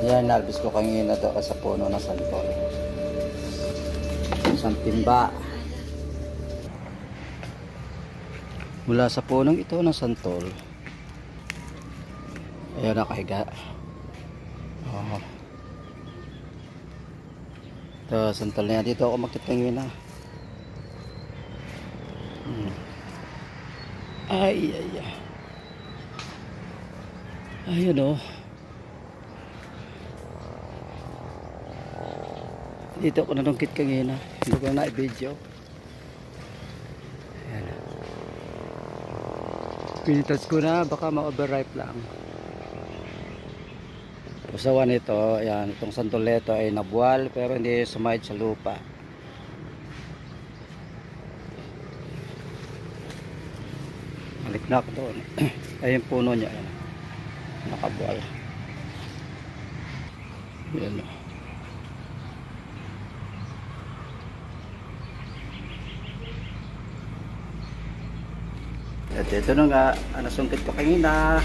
Yan, nalbis ko kanina doon sa puno ng santol. Isang timba. Mula sa punong ito ng santol. Ayan, nakahiga. Oh. Ito, santol na yan. Dito ako makit kanina. Ay, ay, ay. Ayun o. Dito ako nanungkit kanina. Hindi ko na i-video. Ayan. Pinitas ko na. Baka ma-overripe lang. Usawan ito. Ayan. Itong santoleto ay nabuwal. Pero hindi sumahid sa lupa. Maliknak doon. Ayun puno niya. Ayan. Nakabuwal. Ayan o. At ito na nga, nasungkit ko kanina.